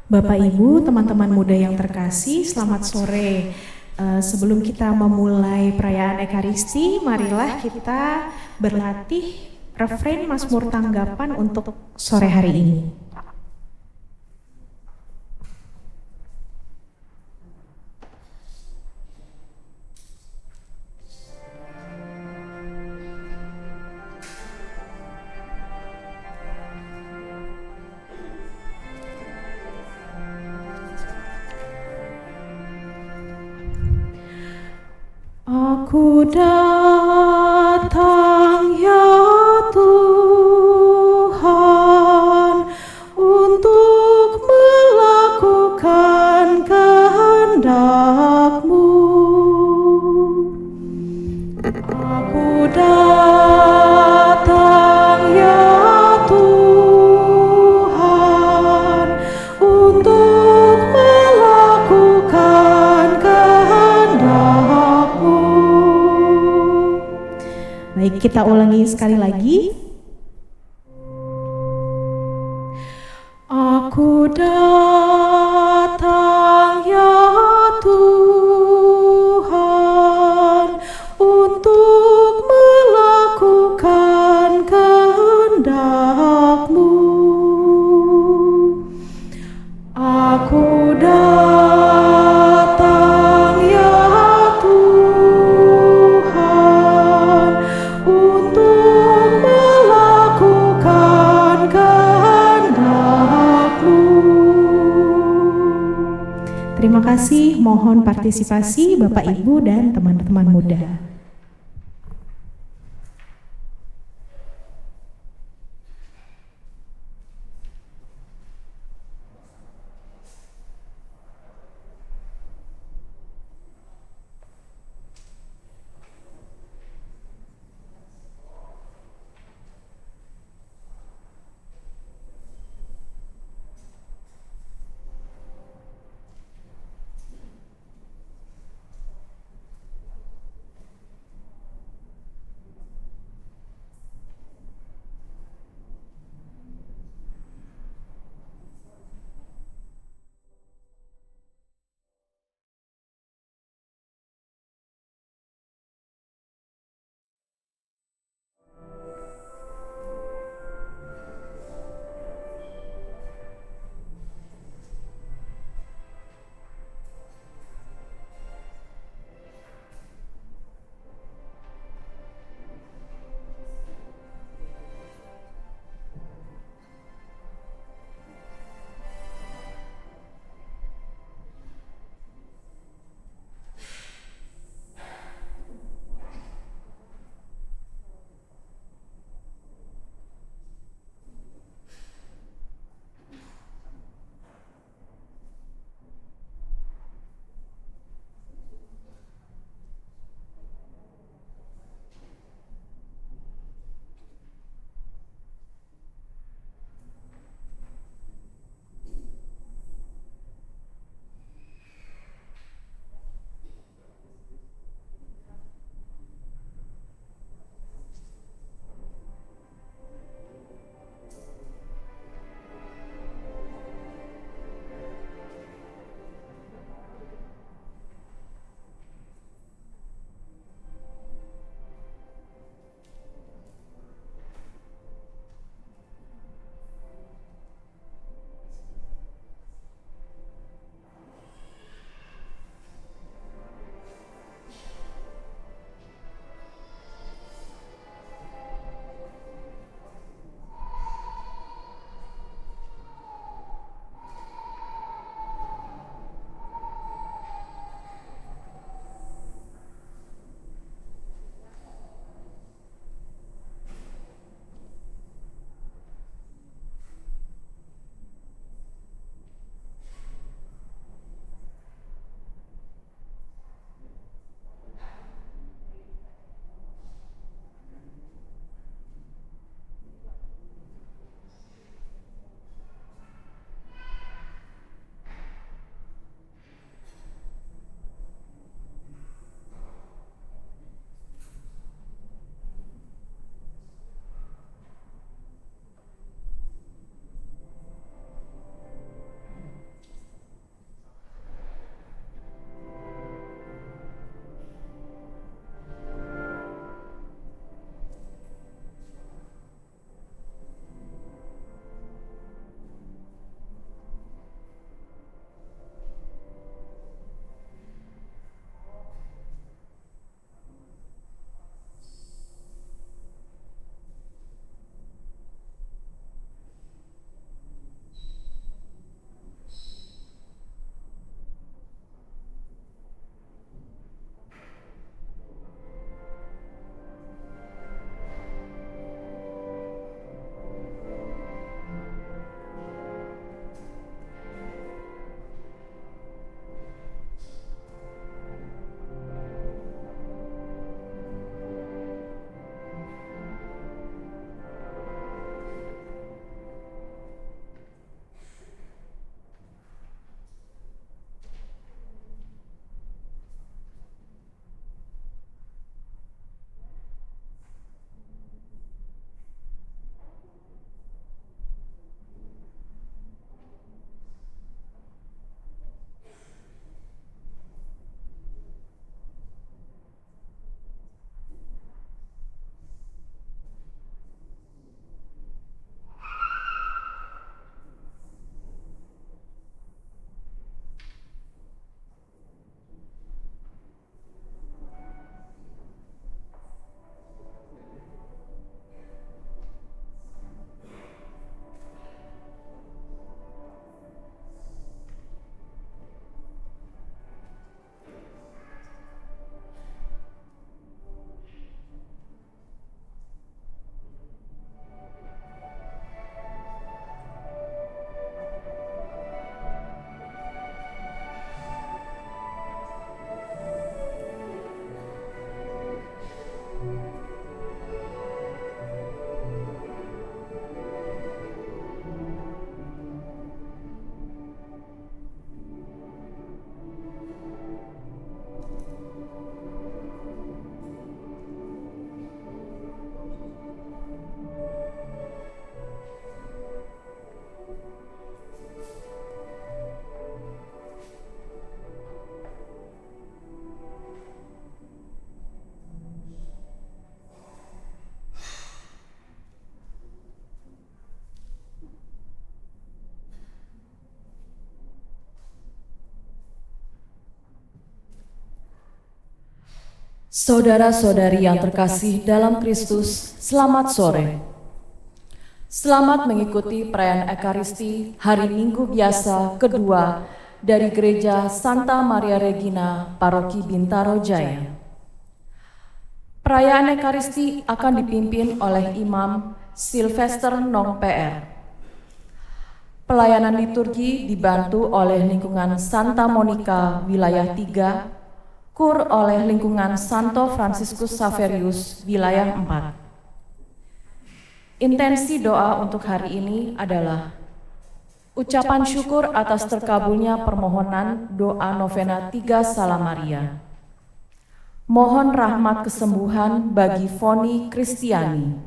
Bapak Ibu, teman-teman muda yang terkasih, selamat sore. Sebelum kita memulai perayaan Ekaristi, marilah kita berlatih refrain Mazmur Tanggapan untuk sore hari ini. Aku datang ya Tuhan untuk melakukan kehendak-Mu. Aku datang ya Tuhan untuk melakukan kehendak-Mu. Baik, kita ulangi sekali lagi. Aku datang ya Tuhan untuk melakukan kehendak-Mu. Aku datang ya Tuhan untuk melakukan kehendak-Mu. Terima kasih, mohon partisipasi Bapak Ibu dan teman-teman muda. Saudara-saudari yang terkasih dalam Kristus, selamat sore. Selamat mengikuti perayaan Ekaristi hari Minggu biasa kedua dari Gereja Santa Maria Regina, Paroki Bintaro Jaya. Perayaan Ekaristi akan dipimpin oleh Imam Sylvester Nong PR. Pelayanan liturgi dibantu oleh lingkungan Santa Monica Wilayah 3, KUR oleh lingkungan Santo Franciscus Xaverius Wilayah 4. Intensi doa untuk hari ini adalah ucapan syukur atas terkabulnya permohonan doa novena 3 Salam Maria. Mohon rahmat kesembuhan bagi Foni Kristiani.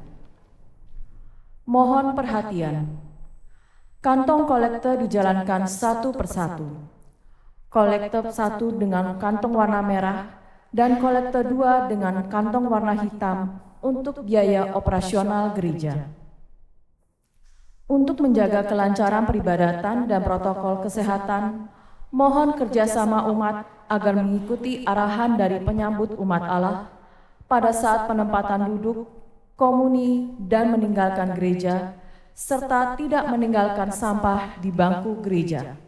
Mohon perhatian. Kantong kolekte dijalankan satu persatu. Kolekte 1 dengan kantong warna merah dan kolekte 2 dengan kantong warna hitam untuk biaya operasional gereja. Untuk menjaga kelancaran peribadatan dan protokol kesehatan, mohon kerjasama umat agar mengikuti arahan dari penyambut umat Allah pada saat penempatan duduk, komuni, dan meninggalkan gereja, serta tidak meninggalkan sampah di bangku gereja.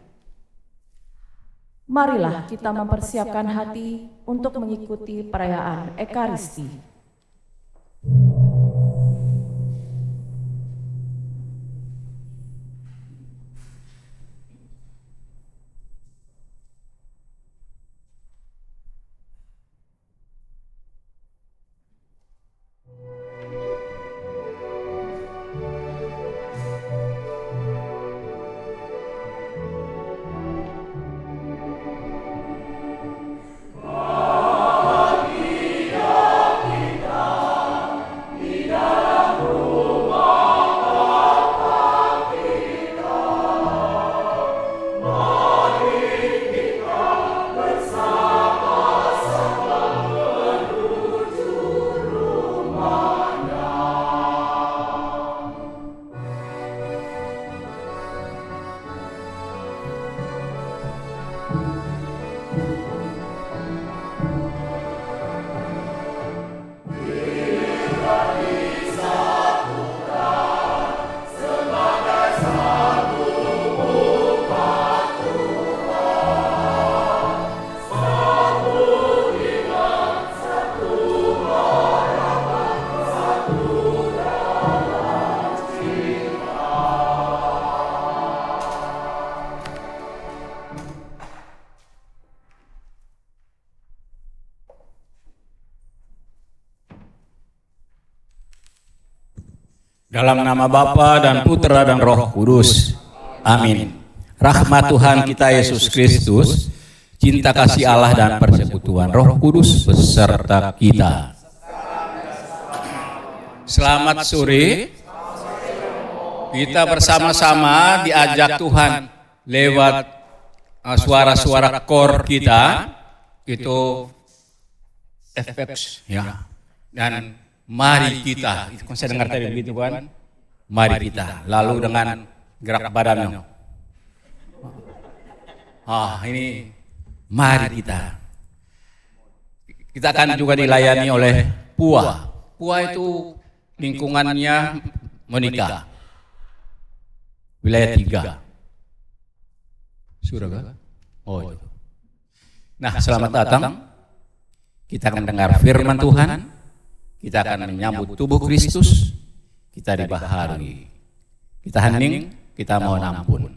Marilah kita mempersiapkan hati untuk mengikuti perayaan Ekaristi. Dalam nama Bapa dan Putra dan Roh Kudus. Amin. Rahmat Tuhan kita Yesus Kristus, cinta kasih Allah dan persekutuan Roh Kudus beserta kita. Selamat sore. Kita bersama-sama diajak Tuhan lewat suara-suara kor kita, itu FX ya. Dan mari kita, itu kan saya dengar tadi begitu kan? Mari kita, lalu dengan gerak badannya. Ini mari kita. Kita akan juga dilayani oleh PUA. PUA itu lingkungannya Monica, Wilayah 3. Sudah kan? Oh itu. Nah, selamat datang. Kita akan mendengar firman Tuhan. Kita akan menyambut tubuh Kristus, kita dibaharui, kita hening, kita mohon ampun.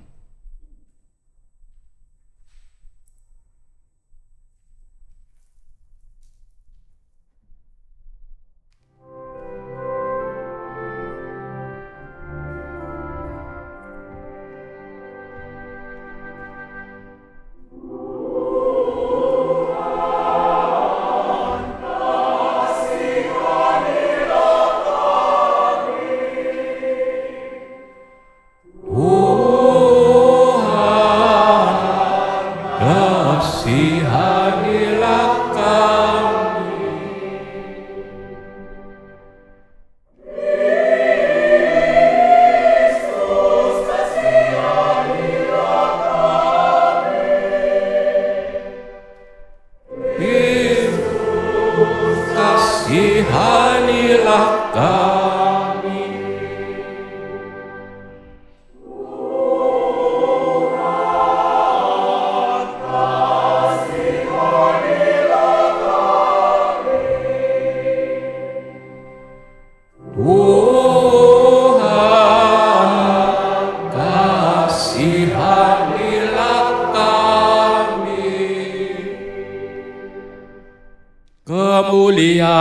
Oh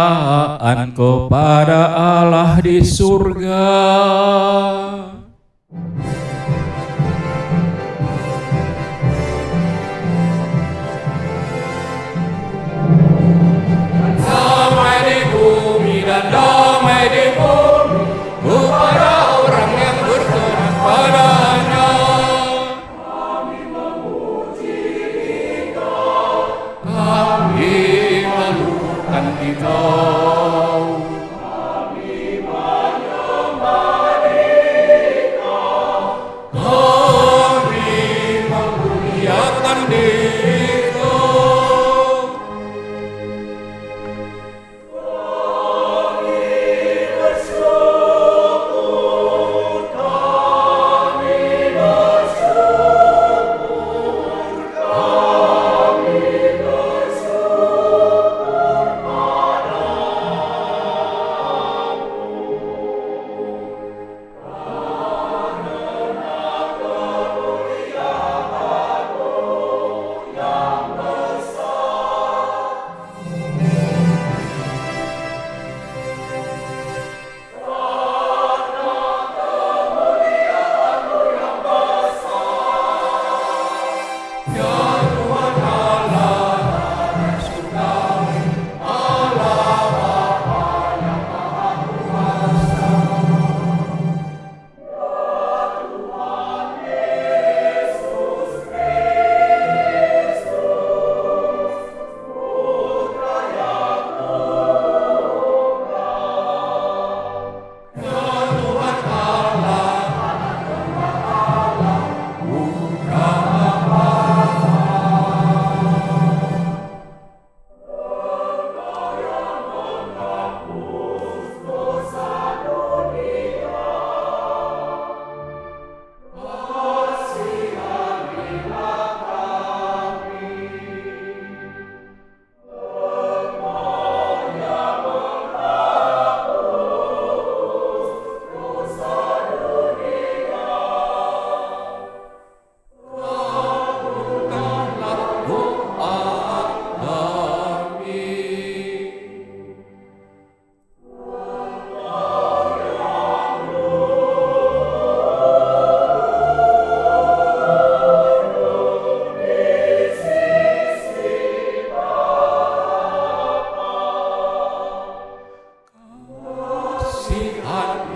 kemuliaan kepada Allah di surga. Damai di bumi dan damai di bumi kepada orang yang berkenan padanya. Kami melukan Engkau. Kami menyembah Engkau. Kami memuliakan Engkau.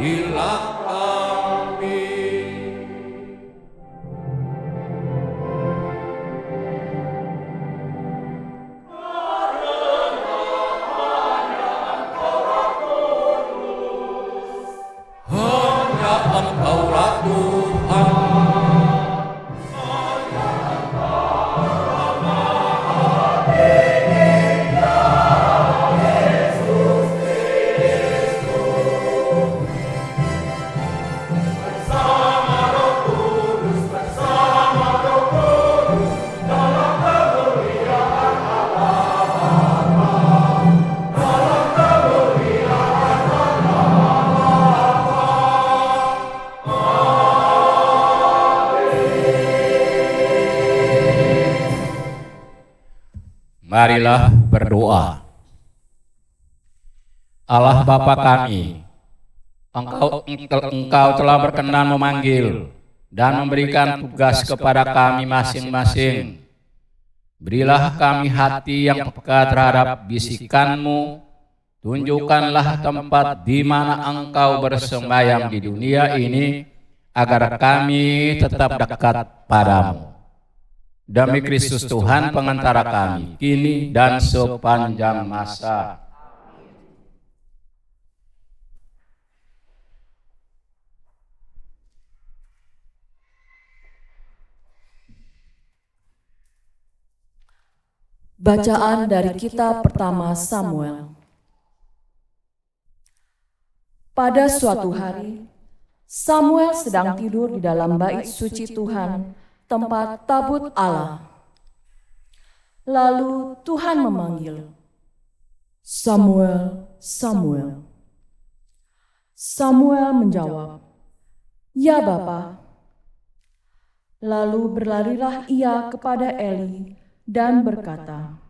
Kasihilah kami. Hanya Engkaulah Tuhan. Marilah berdoa. Allah Bapa kami, Engkau telah berkenan memanggil dan memberikan tugas kepada kami masing-masing. Berilah kami hati yang peka terhadap bisikan-Mu. Tunjukkanlah tempat di mana Engkau bersemayam di dunia ini, agar kami tetap dekat padamu. Demi Kristus Tuhan pengantara kami, kini dan sepanjang masa. Bacaan dari kitab pertama Samuel. Pada suatu hari, Samuel sedang tidur di dalam bait suci Tuhan, tempat tabut Allah. Lalu Tuhan memanggil, "Samuel, Samuel." Samuel menjawab, "Ya Bapa." Lalu berlarilah ia kepada Eli dan berkata,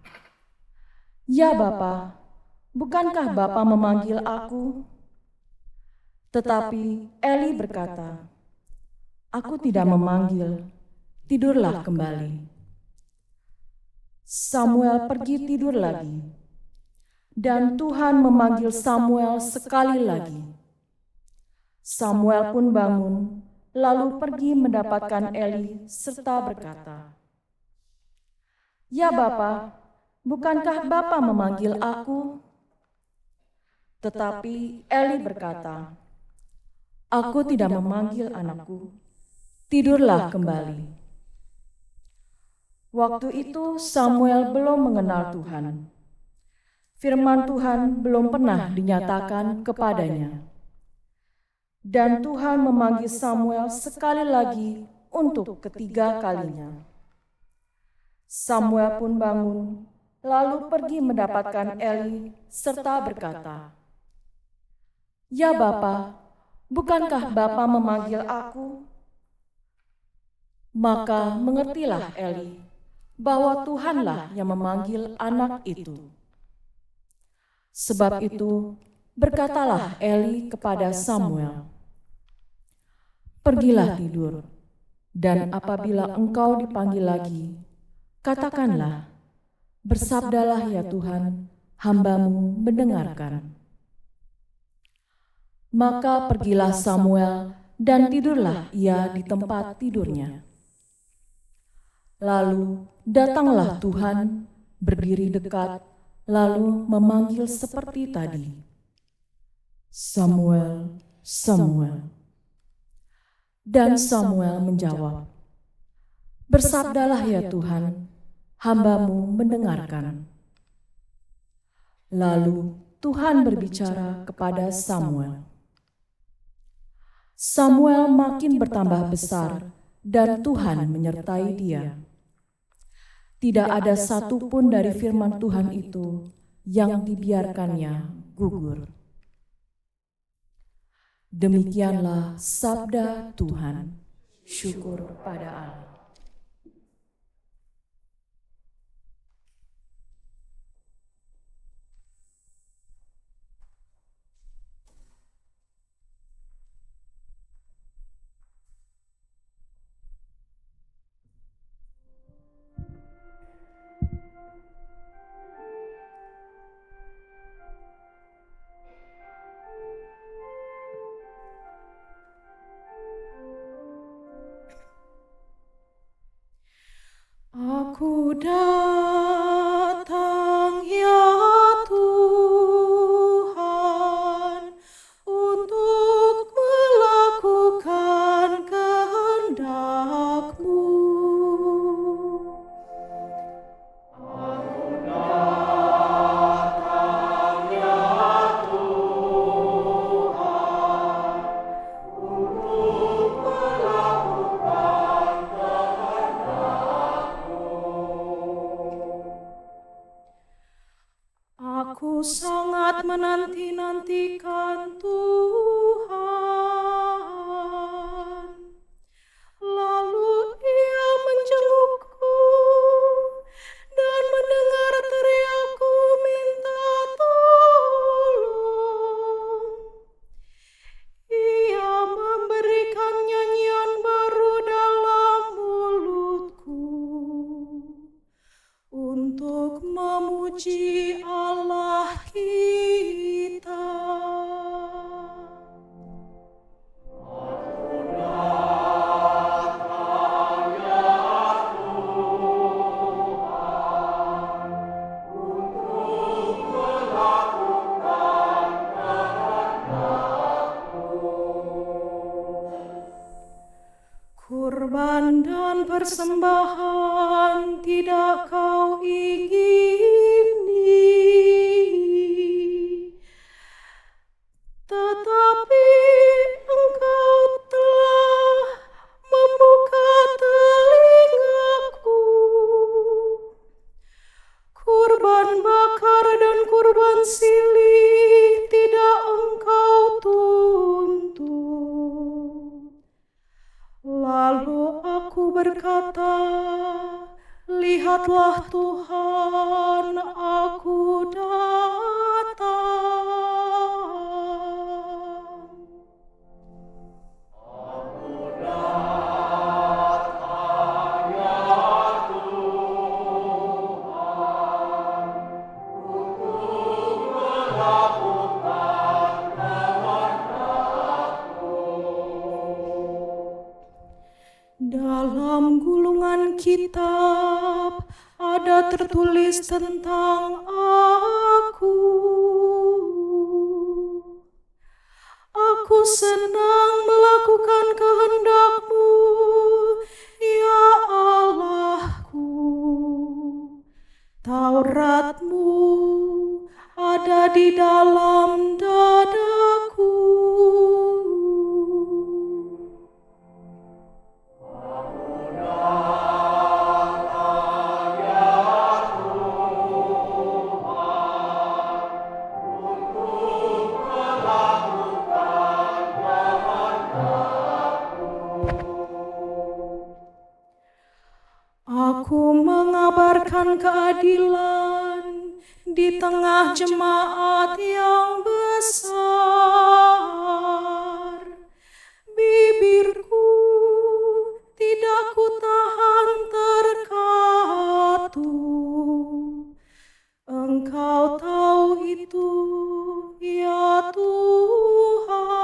"Ya Bapa, bukankah Bapa memanggil aku?" Tetapi Eli berkata, "Aku tidak memanggil, tidurlah kembali." Samuel pergi tidur lagi, dan Tuhan memanggil Samuel sekali lagi. Samuel pun bangun, lalu pergi mendapatkan Eli serta berkata, "Ya Bapa, bukankah Bapa memanggil aku?" Tetapi Eli berkata, "Aku tidak memanggil anakku, tidurlah kembali." Waktu itu Samuel belum mengenal Tuhan. Firman Tuhan belum pernah dinyatakan kepadanya. Dan Tuhan memanggil Samuel sekali lagi untuk ketiga kalinya. Samuel pun bangun, lalu pergi mendapatkan Eli serta berkata, "Ya Bapa, bukankah Bapa memanggil aku?" Maka mengertilah Eli bahwa Tuhanlah yang memanggil anak itu. Sebab itu berkatalah Eli kepada Samuel, "Pergilah tidur, dan apabila engkau dipanggil lagi, katakanlah, 'Bersabdalah ya Tuhan, hamba-Mu mendengarkan.'" Maka pergilah Samuel dan tidurlah ia di tempat tidurnya. Lalu datanglah Tuhan, berdiri dekat, lalu memanggil seperti tadi, "Samuel, Samuel." Dan Samuel menjawab, "Bersabdalah ya Tuhan, hamba-Mu mendengarkan." Lalu Tuhan berbicara kepada Samuel. Samuel makin bertambah besar, dan Tuhan menyertai dia. Tidak ada satu pun dari firman Tuhan itu yang dibiarkannya gugur. Demikianlah sabda Tuhan. Syukur pada Allah. Aku datang ya Tuhan untuk melakukan kehendak-Mu. Aku datang ya Tuhan untuk melakukan kehendak-Mu. Aku sangat menanti-nantikan Tuhan. Lalu Ia menjengukku dan mendengar teriakku minta tolong. Ia memberikan nyanyian baru dalam mulutku untuk memuji Allah kita. Aku datang ya Tuhan untuk melakukan kehendak-Mu. Kurban dan persembahan tidak Kau ingini, tetapi Engkau telah membuka telingaku. Kurban bakar dan kurban silih tidak Engkau tuntut. Lalu aku berkata, "Lihatlah Tuhan, aku datang." Alkitab ada tertulis tentang aku. Aku senang melakukan kehendak-Mu, ya Allahku. Taurat-Mu ada di dalam dadaku. Aku mengabarkan keadilan di tengah jemaat yang besar. Bibirku tidak kutahan terkatu. Engkau tahu itu, ya Tuhan.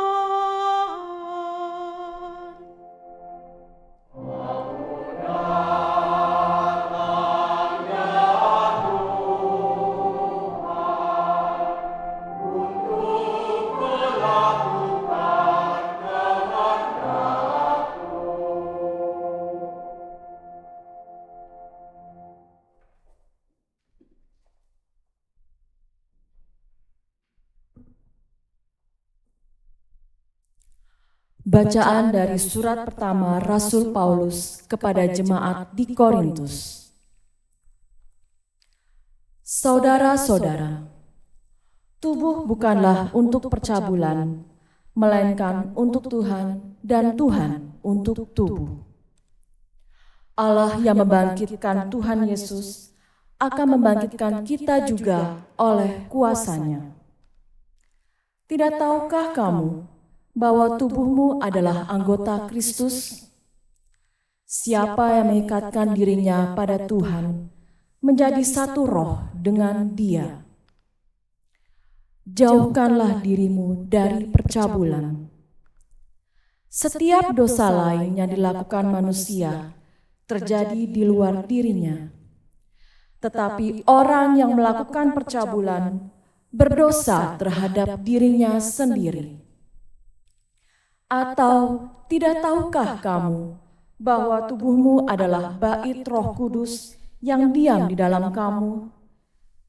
Bacaan dari surat pertama Rasul Paulus kepada jemaat di Korintus. Saudara-saudara, tubuh bukanlah untuk percabulan, melainkan untuk Tuhan dan Tuhan untuk tubuh. Allah yang membangkitkan Tuhan Yesus akan membangkitkan kita juga oleh kuasa-Nya. Tidak tahukah kamu bahwa tubuhmu adalah anggota Kristus? Siapa yang mengikatkan dirinya pada Tuhan menjadi satu roh dengan Dia. Jauhkanlah dirimu dari percabulan. Setiap dosa lain yang dilakukan manusia terjadi di luar dirinya. Tetapi orang yang melakukan percabulan berdosa terhadap dirinya sendiri. Atau tidak tahukah kamu bahwa tubuhmu adalah bait Roh Kudus yang diam di dalam kamu,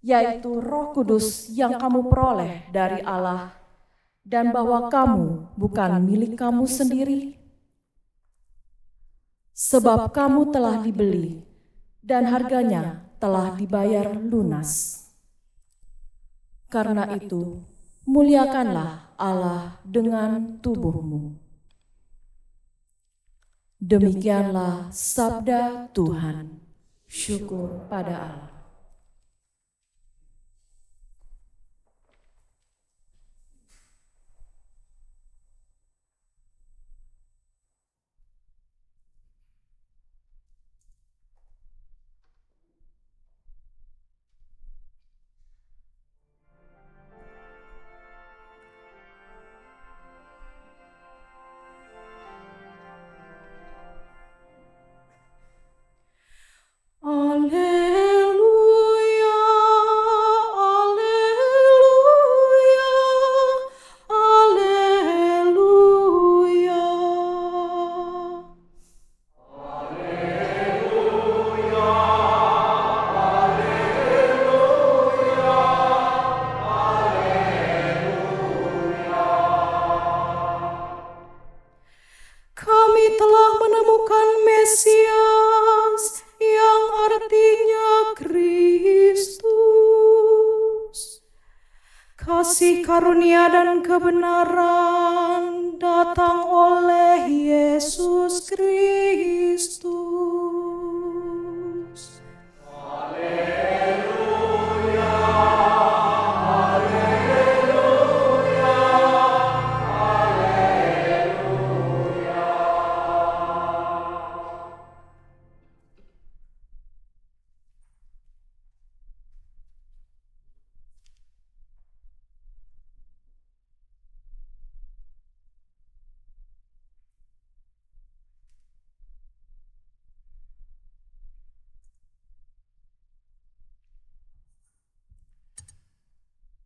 yaitu Roh Kudus yang kamu peroleh dari Allah, dan bahwa kamu bukan milik kamu sendiri? Sebab kamu telah dibeli, dan harganya telah dibayar lunas. Karena itu, muliakanlah Allah dengan tubuhmu. Demikianlah sabda Tuhan. Syukur pada Allah. Alleluia, alleluia, kami telah menemukan Mesias yang artinya Kristus. Kasih karunia dan kebenaran datang oleh Yesus Kristus.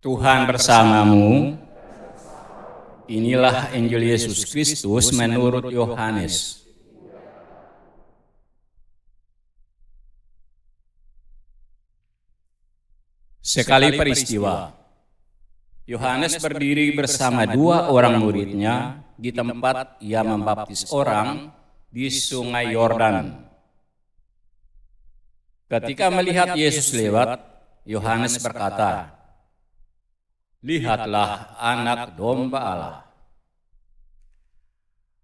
Tuhan bersamamu. Inilah Injil Yesus Kristus menurut Yohanes. Sekali peristiwa, Yohanes berdiri bersama dua orang muridnya di tempat ia membaptis orang di Sungai Yordan. Ketika melihat Yesus lewat, Yohanes berkata, "Lihatlah anak domba Allah."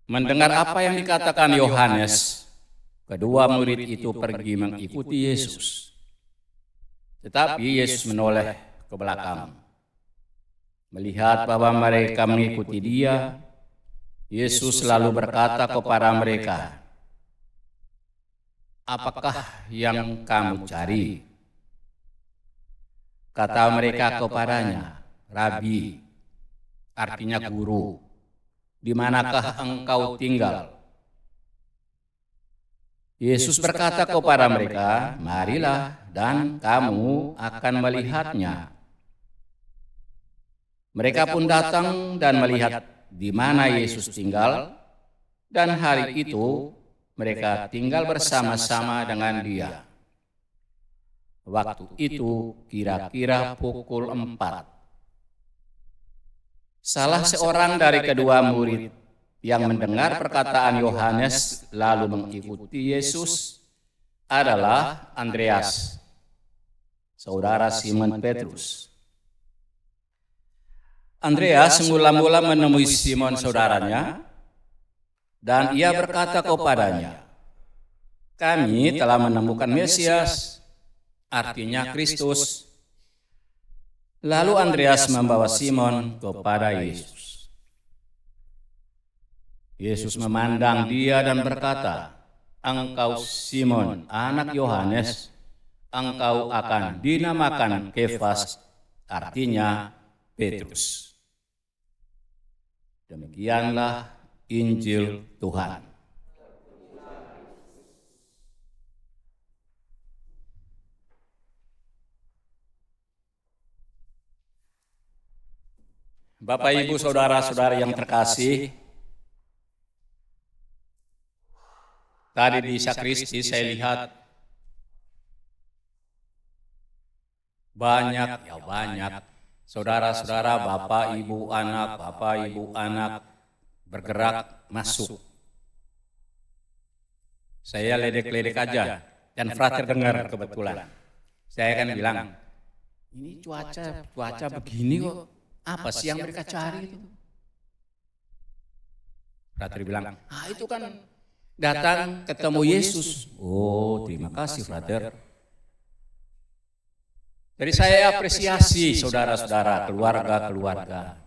Mendengar apa yang dikatakan Yohanes, kedua murid itu pergi mengikuti Yesus. Tetapi Yesus menoleh ke belakang. Melihat bahwa mereka mengikuti Dia, Yesus lalu berkata kepada mereka, "Apakah yang kamu cari?" Kata mereka kepadanya, "Rabi," artinya guru, "di manakah engkau tinggal?" Yesus berkata kepada mereka, "Marilah dan kamu akan melihatnya." Mereka pun datang dan melihat di mana Yesus tinggal, dan hari itu mereka tinggal bersama-sama dengan Dia. Waktu itu kira-kira pukul 4. Salah seorang dari kedua murid yang mendengar perkataan Yohanes lalu mengikuti Yesus adalah Andreas, saudara Simon Petrus. Andreas mula-mula menemui Simon saudaranya dan ia berkata kepadanya, "Kami telah menemukan Mesias," artinya Kristus. Lalu Andreas membawa Simon kepada Yesus. Yesus memandang dia dan berkata, "Engkau Simon, anak Yohanes, engkau akan dinamakan Kefas," artinya Petrus. Demikianlah Injil Tuhan. Bapak, Ibu, saudara-saudara yang terkasih, tadi di sakristi saya lihat banyak saudara-saudara, bapak, ibu, anak bergerak masuk. Saya ledek-ledek aja dan frater dengar kebetulan. Saya kan bilang, "Ini cuaca begini kok. Apa sih yang mereka cari itu?" Frater bilang, "Itu kan datang ketemu Yesus." Oh, terima kasih frater. Jadi saya apresiasi saudara-saudara, keluarga-keluarga.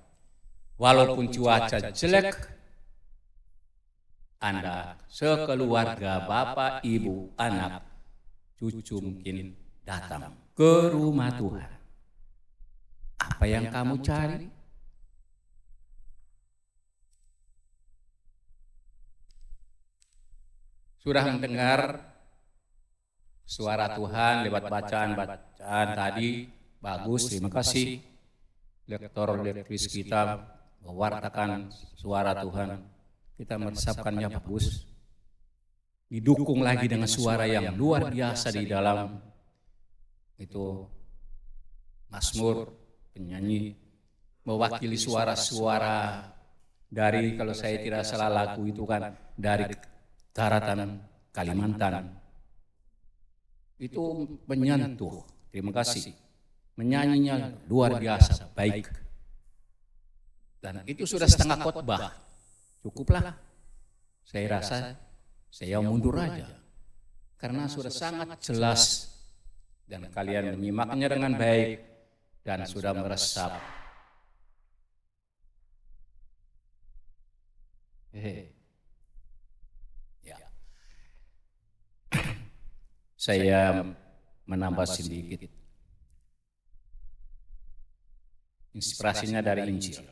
Walaupun cuaca jelek, Anda sekeluarga, bapak, ibu, anak, cucu mungkin datang ke rumah Tuhan. Apa yang kamu cari? Sudah mendengar suara Tuhan lewat bacaan tadi? Bagus, terima kasih. Lektor-lektris kita mewartakan suara Tuhan. Kita meresapkannya bagus. Didukung lagi dengan suara yang luar biasa di dalam itu Mazmur, penyanyi mewakili suara-suara dari, kalau saya tidak salah lagu itu kan dari daratan Kalimantan. Itu menyentuh, terima kasih. Menyanyinya luar biasa, baik. Dan itu sudah setengah khotbah, cukuplah. Saya rasa saya mundur aja, karena sudah sangat jelas dan kalian menyimaknya dengan baik dan sudah meresap. Ya. Saya menambah sedikit. Inspirasinya dari Injil.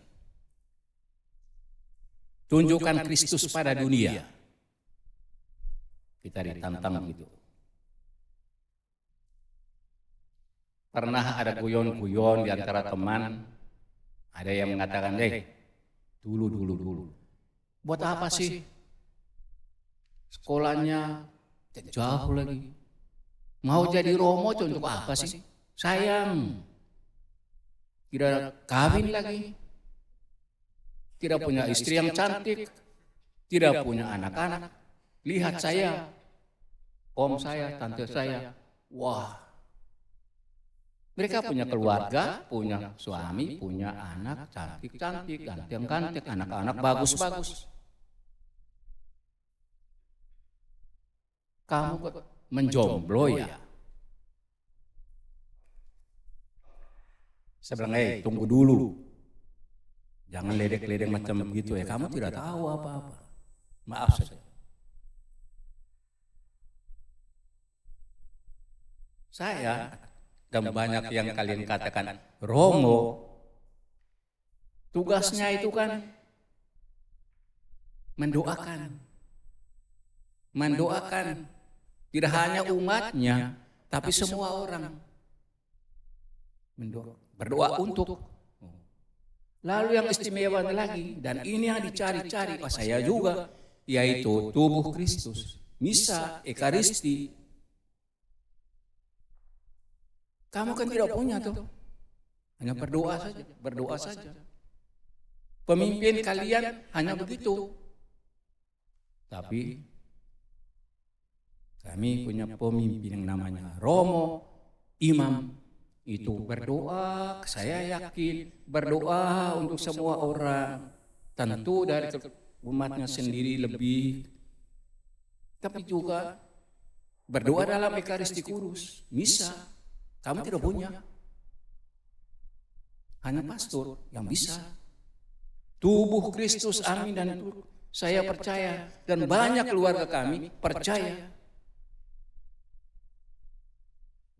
Tunjukkan Kristus pada dunia. Kita ditantang gitu. pernah ada guyon-guyon di antara teman, ada yang mengatakan, dulu. Buat apa sih sekolahnya jauh lagi? Mau jadi romo untuk apa sih? Sayang, tidak kawin lagi, tidak punya istri yang cantik, tidak punya anak-anak. Lihat saya, om saya, tante saya, wah. Mereka punya keluarga, punya suami, punya anak, cantik-cantik, ganteng-ganteng, anak-anak bagus-bagus. Kamu menjomblo ya? Saya bilang, tunggu dulu. Jangan ledek-ledek macam begitu ya, kamu tidak tahu apa-apa. Maaf saja. Saya dan banyak yang kalian katakan romo, tugasnya itu kan mendoakan tidak hanya umatnya, tapi semua orang berdoa untuk. Lalu yang istimewa lagi, dan ini yang dicari-cari saya juga, yaitu tubuh Kristus, misa, ekaristi. Kamu kan tidak punya tuh, hanya berdoa saja. Pemimpin kalian hanya begitu. Tapi kami punya pemimpin yang namanya romo, imam, itu berdoa, saya yakin berdoa untuk semua orang. Tentu dari umatnya sendiri lebih, tapi juga berdoa dalam ekaristi kudus, misa. Kamu tidak punya, hanya pastor yang bisa. Tubuh Kristus, amin dan turut. Saya percaya dan banyak keluarga kami percaya.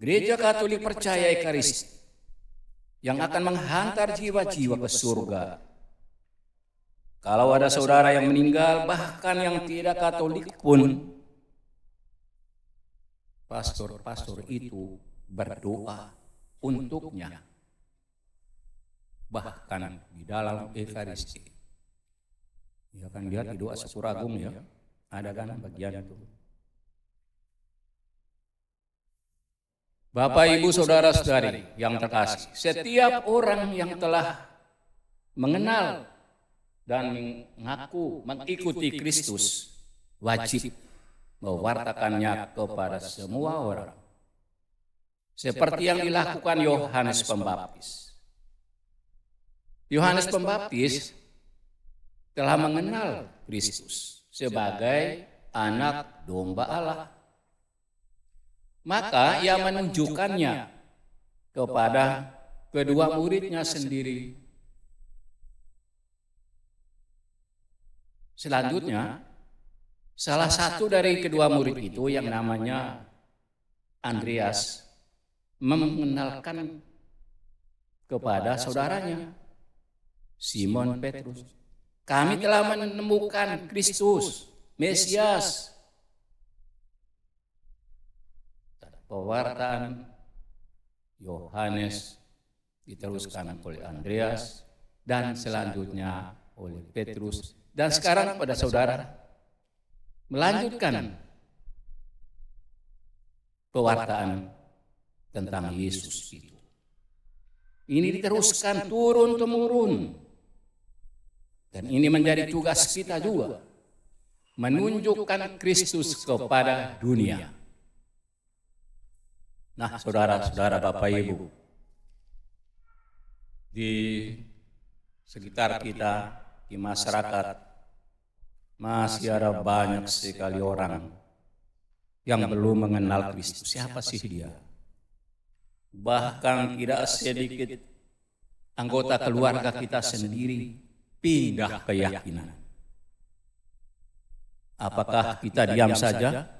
Gereja Katolik percaya ekaristi yang akan menghantar jiwa-jiwa ke surga. Kalau ada saudara yang meninggal, bahkan yang tidak Katolik pun, pastor-pastor itu berdoa untuknya, bahkan di dalam ekaristi. Ya kan, lihat di doa Syukuragung ya, ada kan bagian itu. Bapak, Ibu, saudara-saudari yang terkasih, setiap orang yang telah mengenal dan mengikuti Kristus wajib mewartakannya kepada semua orang. Seperti yang dilakukan Yohanes Pembaptis. Yohanes Pembaptis telah mengenal Kristus sebagai anak domba Allah. Maka ia menunjukkannya kepada kedua muridnya sendiri. Selanjutnya, salah satu dari kedua murid itu yang namanya Andreas mengenalkan kepada saudaranya Simon Petrus, kami telah menemukan Kristus, Mesias. Pewartaan Yohanes diteruskan oleh Andreas dan selanjutnya oleh Petrus, dan sekarang pada saudara melanjutkan pewartaan tentang Yesus itu. Ini diteruskan turun-temurun, dan ini menjadi tugas kita juga, menunjukkan Kristus kepada dunia. Nah, saudara-saudara, Bapak Ibu, di sekitar kita, di masyarakat, masih ada banyak sekali orang yang belum mengenal Kristus. Siapa sih dia? Bahkan tidak sedikit anggota keluarga kita sendiri pindah keyakinan. Apakah kita diam saja,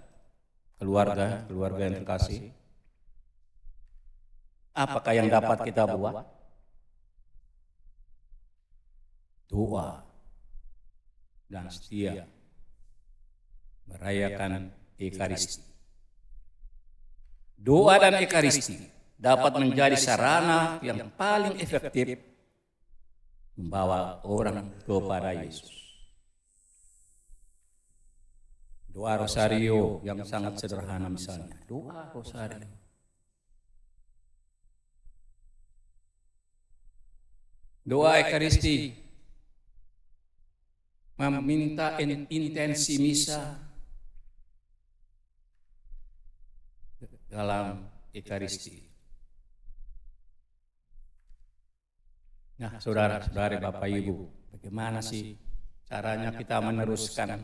keluarga yang terkasih? Apakah yang dapat kita buat? Doa dan setia merayakan ekaristi. Doa dan ekaristi dapat menjadi sarana yang paling efektif membawa orang kepada Yesus. Doa rosario yang sangat sederhana misalnya, doa rosario. Doa Ekaristi meminta intensi misa dalam Ekaristi. Nah, saudara-saudari, Bapak Ibu, bagaimana sih caranya kita meneruskan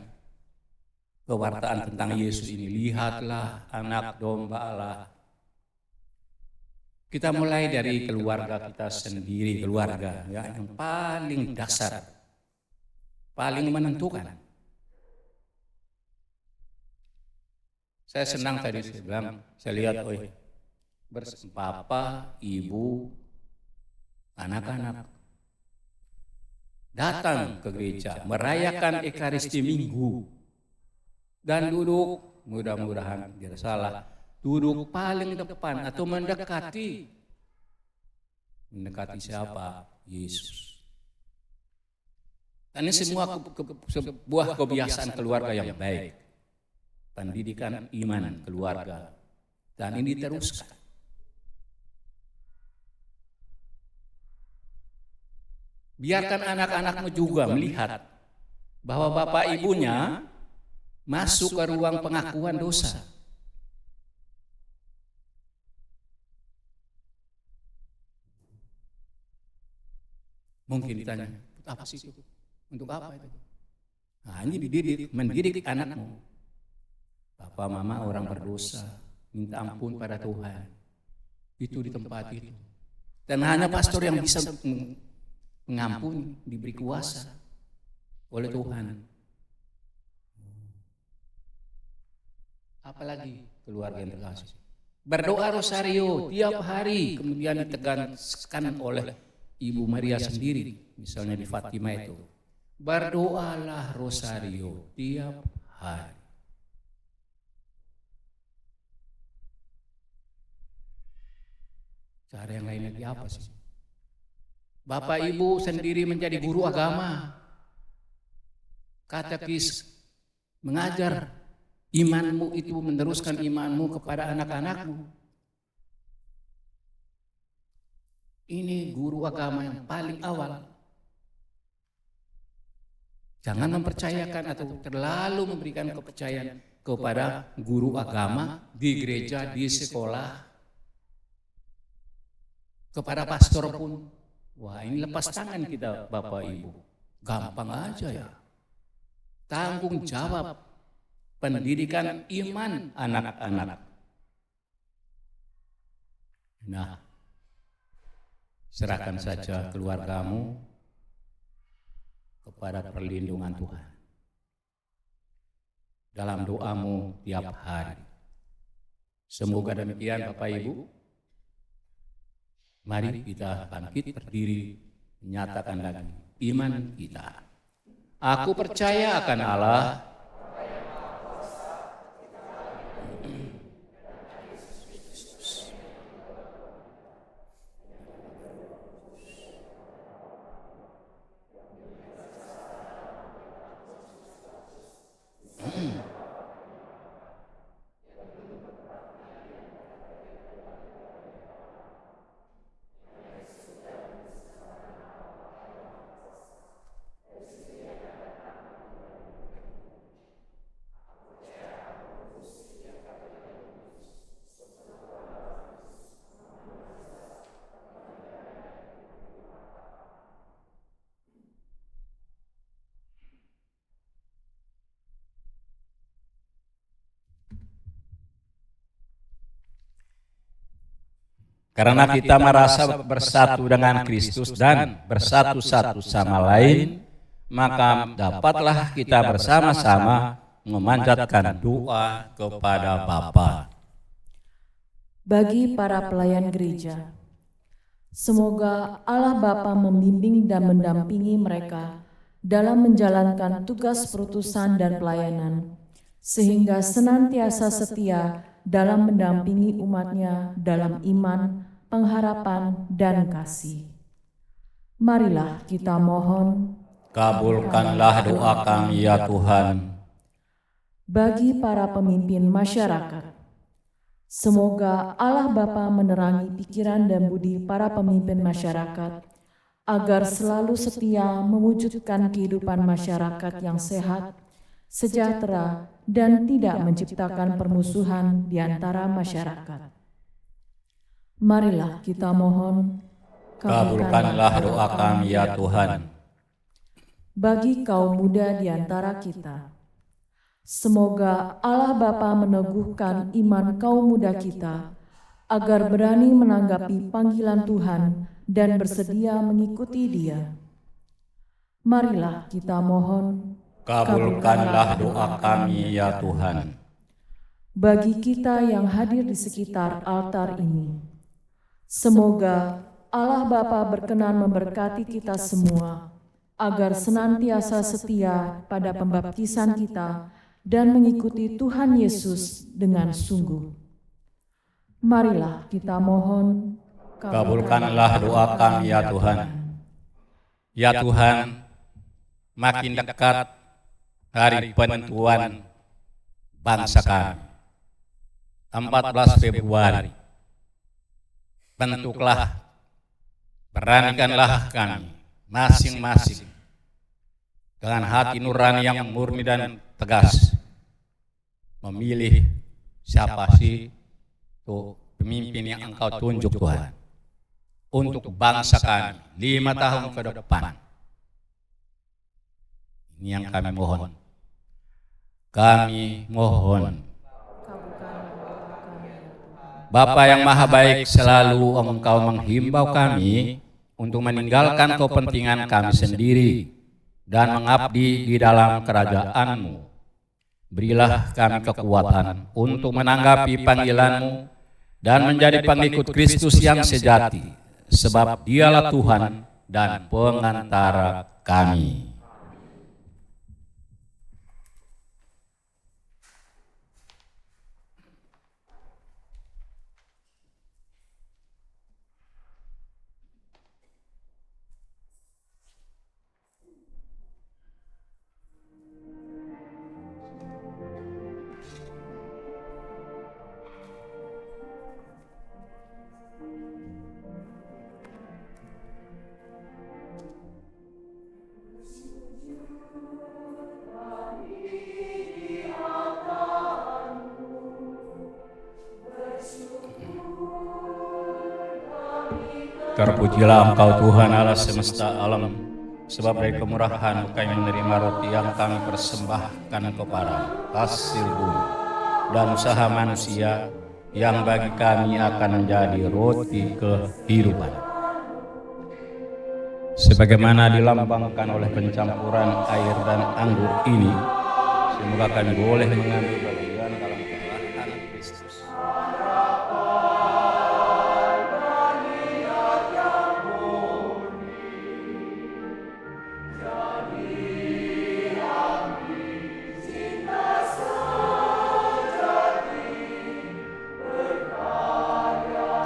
kewartaan tentang Yesus ini? Lihatlah anak domba Allah. Kita mulai dari keluarga kita sendiri, keluarga ya, yang paling dasar, paling menentukan. Saya senang tadi saya bilang, saya lihat, Bapak, Ibu, anak-anak datang ke gereja, merayakan Ekaristi Minggu, dan duduk, mudah-mudahan tidak salah, duduk paling depan atau mendekati siapa? Yesus. Dan ini semua sebuah kebiasaan keluarga yang baik, pendidikan iman keluarga, dan ini diteruskan. Biarkan anak-anakmu juga melihat bahwa bapak ibunya masuk ke ruang pengakuan dosa. Mungkin ditanya, apa sih itu? Untuk apa itu? Nah, ini mendidik anakmu. Bapak mama orang berdosa, minta ampun pada Tuhan. Itu di tempat itu. Dan hanya pastor yang bisa mengampuni, diberi kuasa oleh Tuhan. Apalagi keluarga yang terkasih. Berdoa rosario tiap hari, kemudian ditegaskan oleh Ibu Maria sendiri, misalnya di Fatima itu. Berdoalah rosario tiap hari. Cara yang lain lagi apa sih? Bapak Ibu sendiri menjadi guru agama, katekis, mengajar imanmu itu, meneruskan imanmu kepada anak-anakmu. Ini guru agama yang paling awal. Jangan mempercayakan atau terlalu memberikan kepercayaan kepada guru agama di gereja, di sekolah, kepada pastor pun. Wah, ini lepas tangan kita Bapak Ibu. Gampang aja ya. Tanggung jawab pendidikan iman anak-anak. Nah, serahkan saja keluargamu kepada perlindungan Tuhan. Dalam doamu tiap hari. Semoga demikian Bapak Ibu. Mari kita bangkit berdiri, menyatakan lagi iman kita. Aku percaya akan Allah, karena kita merasa bersatu dengan Kristus dan bersatu satu sama lain, maka dapatlah kita bersama-sama memanjatkan doa kepada Bapa. Bagi para pelayan gereja, semoga Allah Bapa membimbing dan mendampingi mereka dalam menjalankan tugas perutusan dan pelayanan, sehingga senantiasa setia dalam mendampingi umatnya dalam iman, pengharapan, dan kasih. Marilah kita mohon, Kabulkanlah doa kami ya Tuhan. bagi para pemimpin masyarakat. Semoga Allah Bapa menerangi pikiran dan budi para pemimpin masyarakat, agar selalu setia mewujudkan kehidupan masyarakat yang sehat, sejahtera, dan tidak menciptakan permusuhan di antara masyarakat. Marilah kita mohon, Kabulkanlah doa kami ya Tuhan. bagi kaum muda di antara kita. Semoga Allah Bapa meneguhkan iman kaum muda kita, agar berani menanggapi panggilan Tuhan dan bersedia mengikuti Dia. Marilah kita mohon, Kabulkanlah doa kami ya Tuhan. bagi kita yang hadir di sekitar altar ini. Semoga Allah Bapa berkenan memberkati kita semua, agar senantiasa setia pada pembaptisan kita dan mengikuti Tuhan Yesus dengan sungguh. Marilah kita mohon, Kabulkanlah doa kami ya Tuhan. Ya Tuhan, makin dekat hari penentuan bangsa kami. 14 Februari. Bentuklah, beranikanlah kami masing-masing dengan hati nurani yang murni dan tegas memilih siapa sih tuh pemimpin yang Engkau tunjuk Tuhan untuk bangsa kami 5 tahun ke depan. Ini yang kami mohon. Kami mohon. Bapa yang maha baik, selalu Engkau menghimbau kami untuk meninggalkan kepentingan kami sendiri dan mengabdi di dalam kerajaan-Mu. Berilah kami kekuatan untuk menanggapi panggilan-Mu dan menjadi pengikut Kristus yang sejati, sebab Dialah Tuhan dan pengantara kami. Terpujilah Engkau Tuhan Allah semesta alam, sebab dari kemurahan kami menerima roti yang kami persembahkan kepada hasil bumi dan usaha manusia yang bagi kami akan menjadi roti kehidupan. Sebagaimana dilambangkan oleh pencampuran air dan anggur ini, semoga kami boleh mengambil bagian dalam kebaikan Kristus.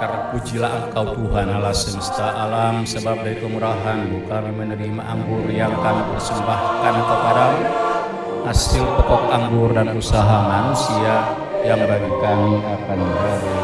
Terpujilah Engkau Tuhan Allah semesta alam, sebab dari kemurahan-Mu kami menerima anggur yang kami persembahkan kepadamu, hasil pokok anggur dan usaha manusia yang bagi kami akan menjadi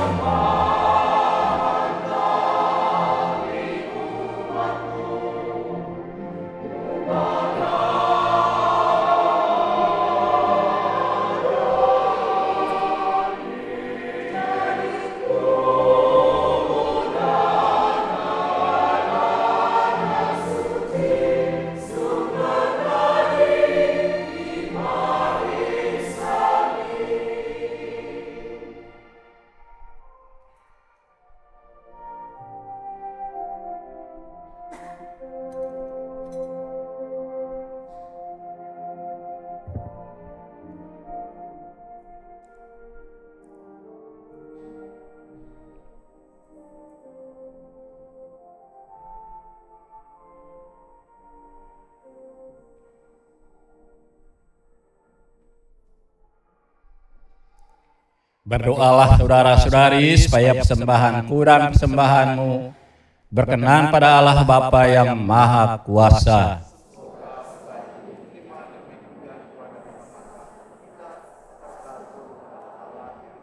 Berdoalah saudara-saudari supaya persembahanku dan persembahanmu berkenan pada Allah Bapa yang Maha Kuasa.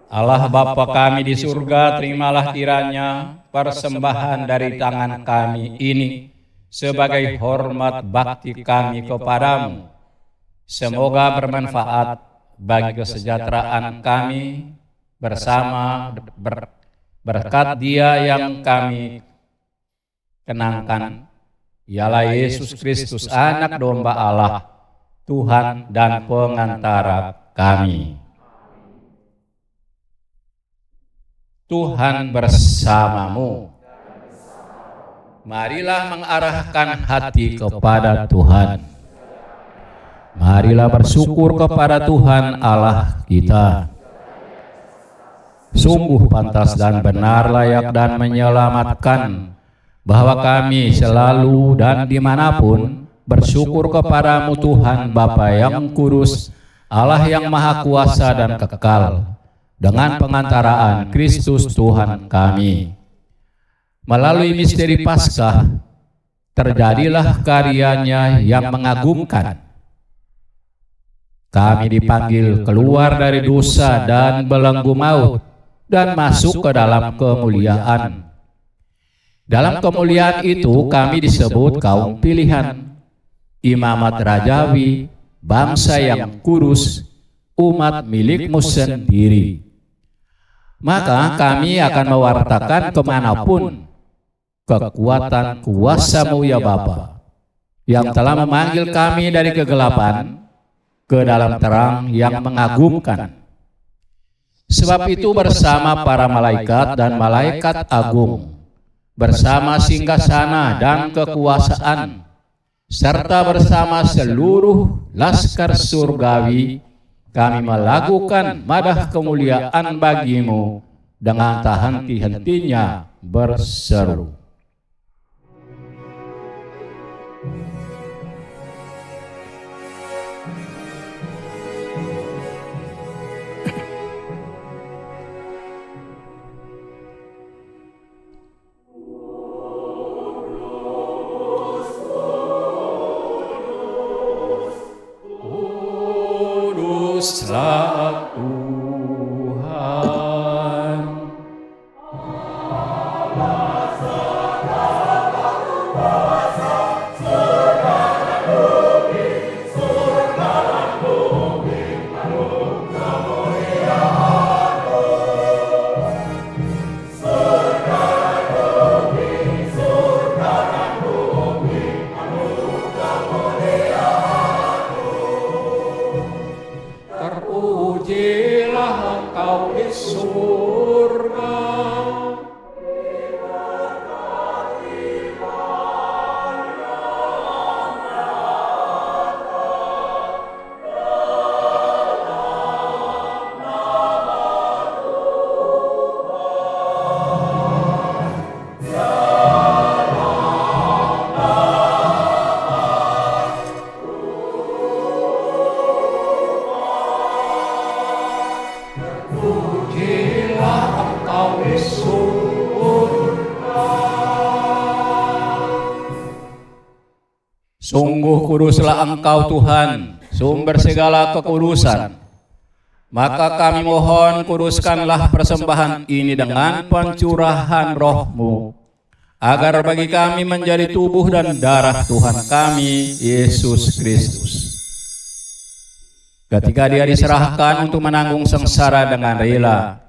Allah Bapa kami di surga, terimalah kiranya persembahan dari tangan kami ini sebagai hormat bakti kami kepadamu. Semoga bermanfaat bagi kesejahteraan kami bersama berkat Dia yang kami kenangkan, ialah Yesus Kristus, Anak Domba Allah, Tuhan dan pengantara kami. Tuhan bersamamu. Marilah mengarahkan hati kepada Tuhan. Marilah bersyukur kepada Tuhan Allah kita. Sungguh pantas dan benar, layak dan menyelamatkan, bahwa kami selalu dan dimanapun bersyukur kepadamu Tuhan Bapa yang kudus, Allah yang Maha Kuasa dan kekal, dengan pengantaraan Kristus Tuhan kami. Melalui misteri Paskah, terjadilah karyanya yang mengagumkan. Kami dipanggil keluar dari dosa dan belenggu maut dan masuk ke dalam kemuliaan. Dalam kemuliaan itu kami disebut kaum pilihan, imamat rajawi, bangsa yang kudus, umat milikmu sendiri. Maka kami akan mewartakan kemanapun kekuatan kuasa-Mu ya Bapa, yang telah memanggil kami dari kegelapan ke dalam terang yang mengagumkan. Sebab itu bersama para malaikat dan malaikat agung, bersama singgasana dan kekuasaan, serta bersama seluruh laskar surgawi, kami melakukan madah kemuliaan bagi-Mu dengan tak henti-hentinya berseru. Kuduslah Tuhan. Terpujilah Engkau di surga. Pujilah Engkau di surga. Sungguh kuduslah Engkau Tuhan, sumber segala kekudusan. Maka kami mohon, kuduskanlah persembahan ini dengan pencurahan Roh-Mu, agar bagi kami menjadi tubuh dan darah Tuhan kami, Yesus Kristus. Ketika Dia diserahkan untuk menanggung sengsara dengan rela,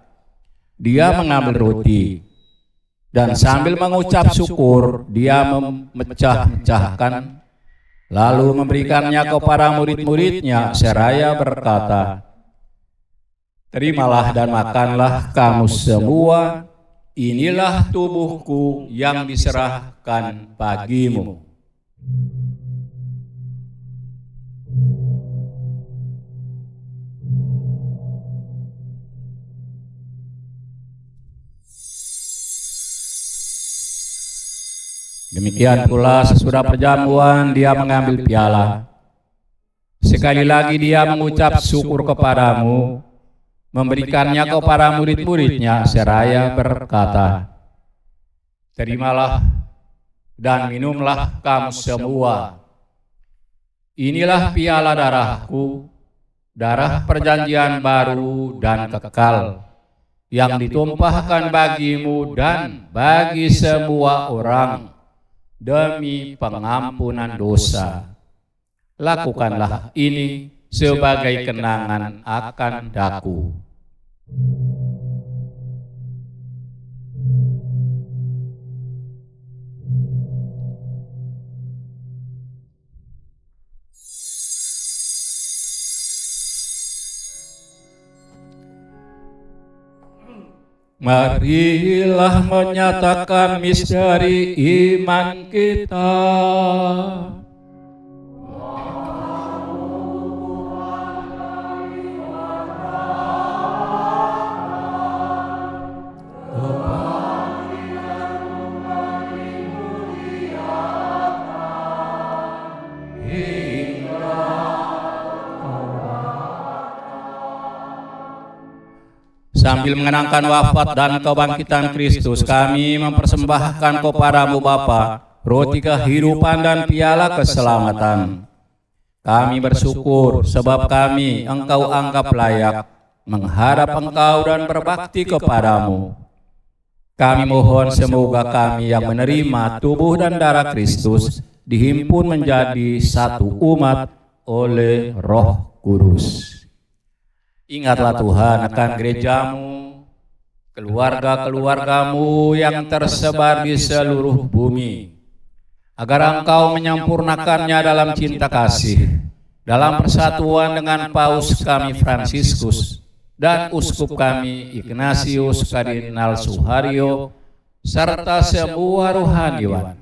Dia mengambil roti, dan sambil mengucap syukur, Dia memecah-mecahkan, lalu memberikannya kepada murid-muridnya seraya berkata, "Terimalah dan makanlah kamu semua, inilah tubuhku yang diserahkan bagimu." Demikian pula sesudah perjamuan Dia mengambil piala. Sekali lagi Dia mengucap syukur kepadamu, memberikannya kepada murid-muridnya seraya berkata, "Terimalah dan minumlah kamu semua. Inilah piala darahku, darah perjanjian baru dan kekal, yang ditumpahkan bagimu dan bagi semua orang demi pengampunan dosa. Lakukanlah ini sebagai kenangan akan daku." Marilah menyatakan misteri iman kita. Sambil mengenangkan wafat dan kebangkitan Kristus, kami mempersembahkan kepadamu Bapa roti kehidupan dan piala keselamatan. Kami bersyukur sebab kami Engkau anggap layak menghadap Engkau dan berbakti kepadamu. Kami mohon semoga kami yang menerima tubuh dan darah Kristus dihimpun menjadi satu umat oleh Roh Kudus. Ingatlah Tuhan akan gerejamu, keluarga-keluargamu yang tersebar di seluruh bumi, agar Engkau menyempurnakannya dalam cinta kasih, dalam persatuan dengan Paus kami Fransiskus dan Uskup kami Ignatius Kardinal Suharyo, serta semua rohaniwan.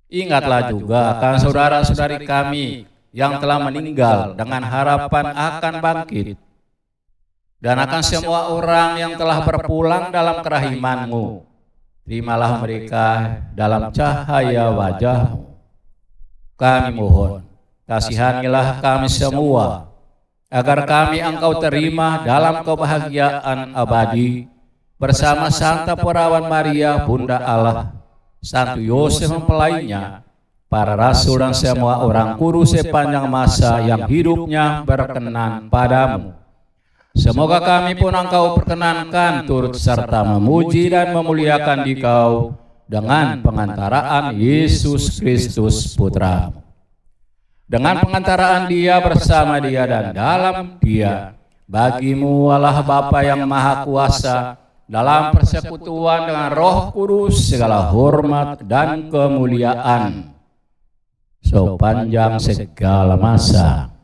Ingatlah juga akan saudara-saudari kami yang telah meninggal dengan harapan akan bangkit, dan akan semua orang yang telah berpulang dalam kerahiman-Mu. Terimalah mereka dalam cahaya wajah-Mu. Kami mohon, kasihanilah kami semua, agar kami Engkau terima dalam kebahagiaan abadi, bersama Santa Perawan Maria, Bunda Allah, Santo Yosef mempelainya, para rasul dan semua orang kudus sepanjang masa yang hidupnya berkenan padamu. Semoga kami pun Engkau perkenankan turut serta memuji dan memuliakan Dikau dengan pengantaraan Yesus Kristus Putra-Mu. Dengan pengantaraan Dia, bersama Dia, dan dalam Dia, bagi-Mu Allah Bapa yang Maha Kuasa, dalam persekutuan dengan Roh Kudus, segala hormat dan kemuliaan sepanjang segala masa.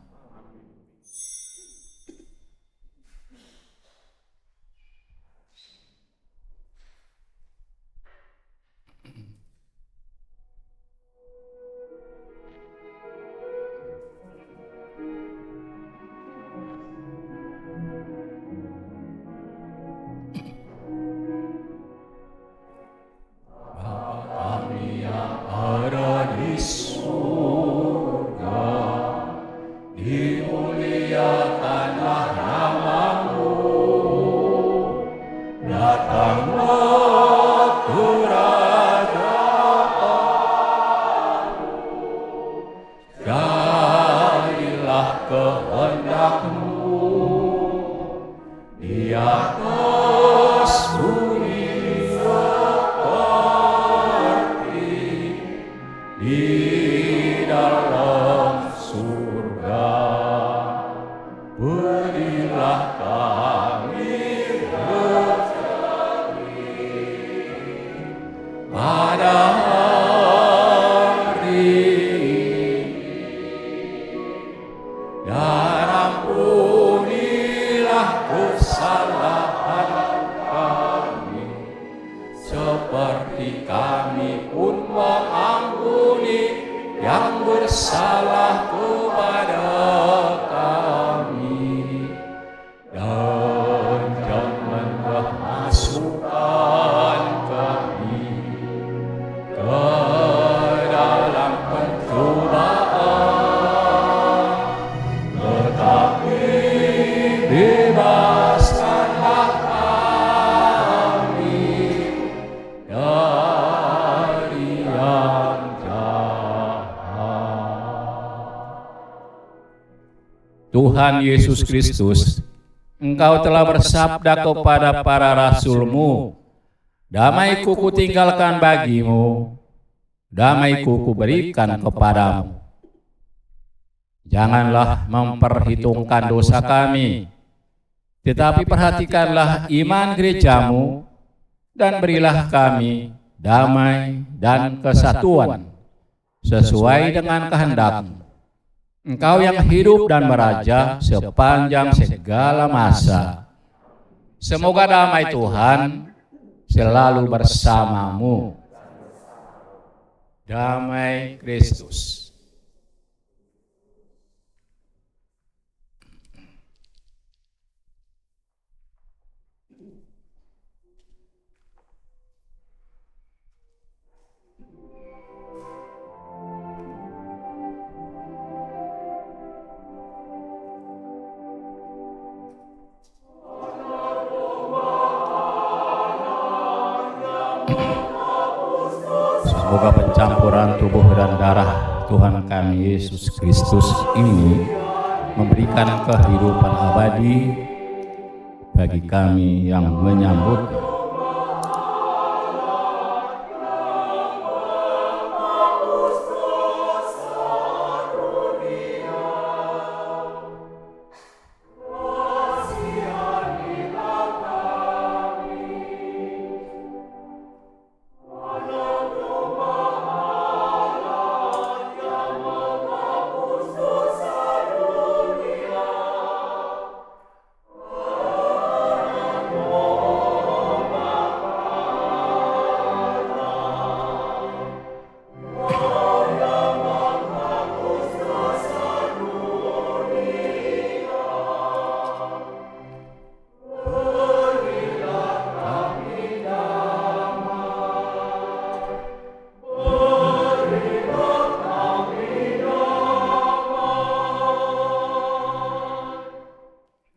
Bebas Tuhan Yesus Kristus, Engkau telah bersabda kepada para rasul-Mu, damai-Ku kutinggalkan bagimu, damai-Ku kuberikan kepadamu. Janganlah memperhitungkan dosa kami, tetapi perhatikanlah iman gereja-Mu, dan berilah kami damai dan kesatuan sesuai dengan kehendak-Mu. Engkau yang hidup dan beraja sepanjang segala masa. Semoga damai Tuhan selalu bersamamu. Damai Kristus. Semoga pencampuran tubuh dan darah Tuhan kami Yesus Kristus ini memberikan kehidupan abadi bagi kami yang menyambutnya.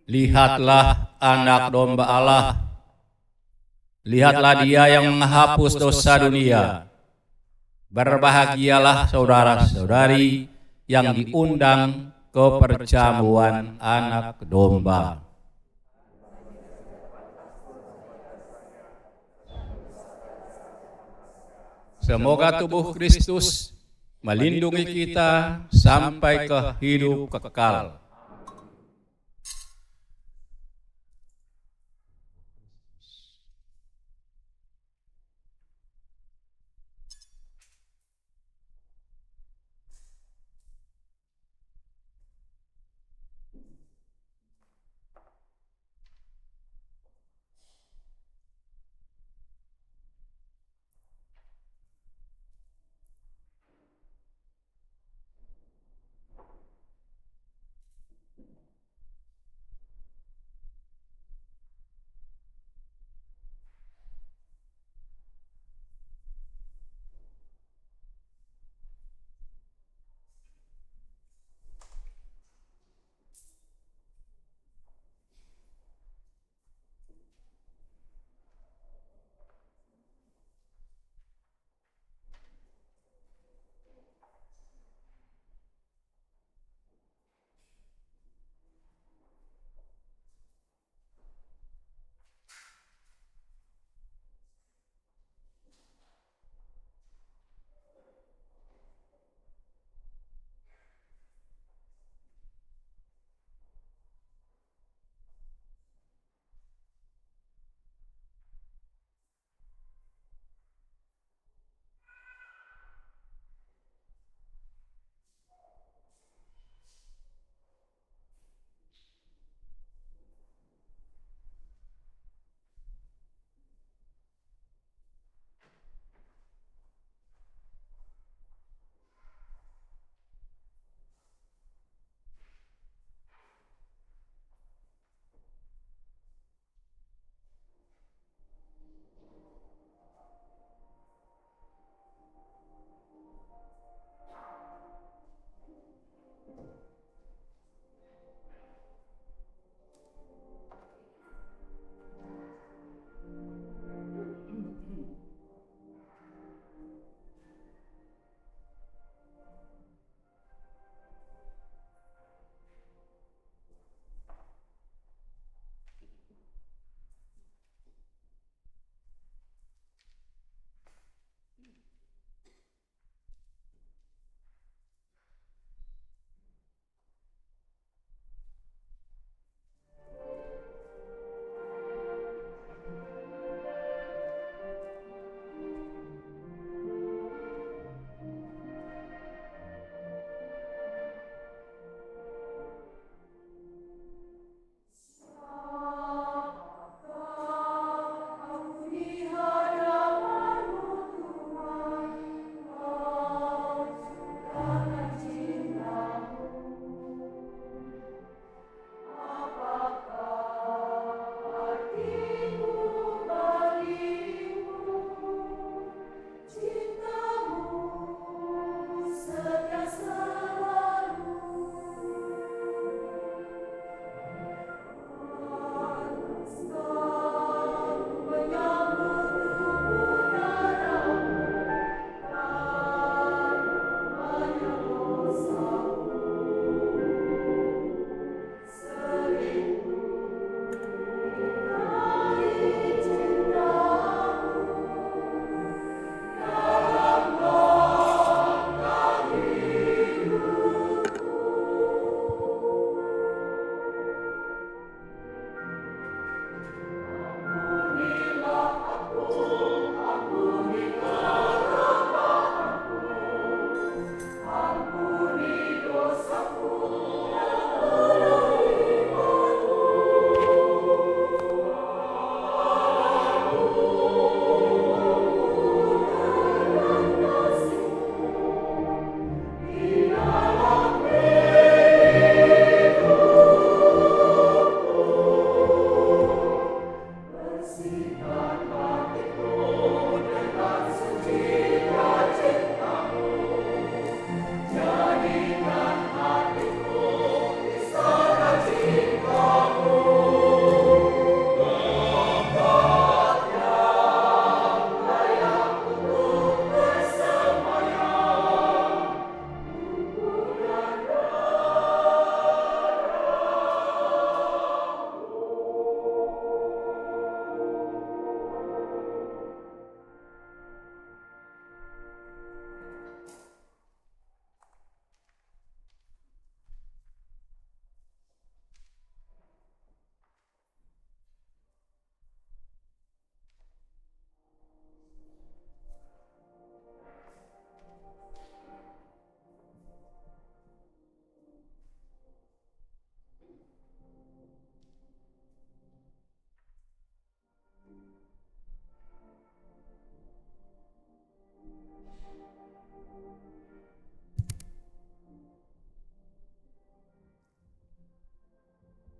Lihatlah anak domba Allah, lihatlah Dia yang menghapus dosa dunia. Berbahagialah saudara-saudari yang diundang ke perjamuan anak domba. Semoga tubuh Kristus melindungi kita sampai ke hidup kekal.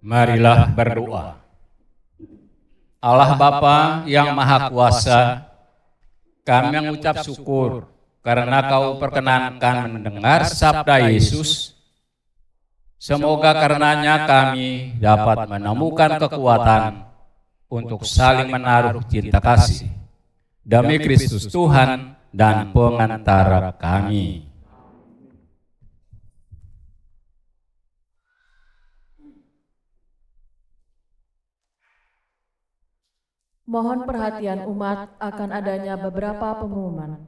Marilah berdoa. Allah Bapa yang Maha Kuasa, kami mengucap syukur karena Kau perkenankan mendengar sabda Yesus. Semoga karenanya kami dapat menemukan kekuatan untuk saling menaruh cinta kasih demi Kristus Tuhan dan pengantara kami. Mohon perhatian umat akan adanya beberapa pengumuman.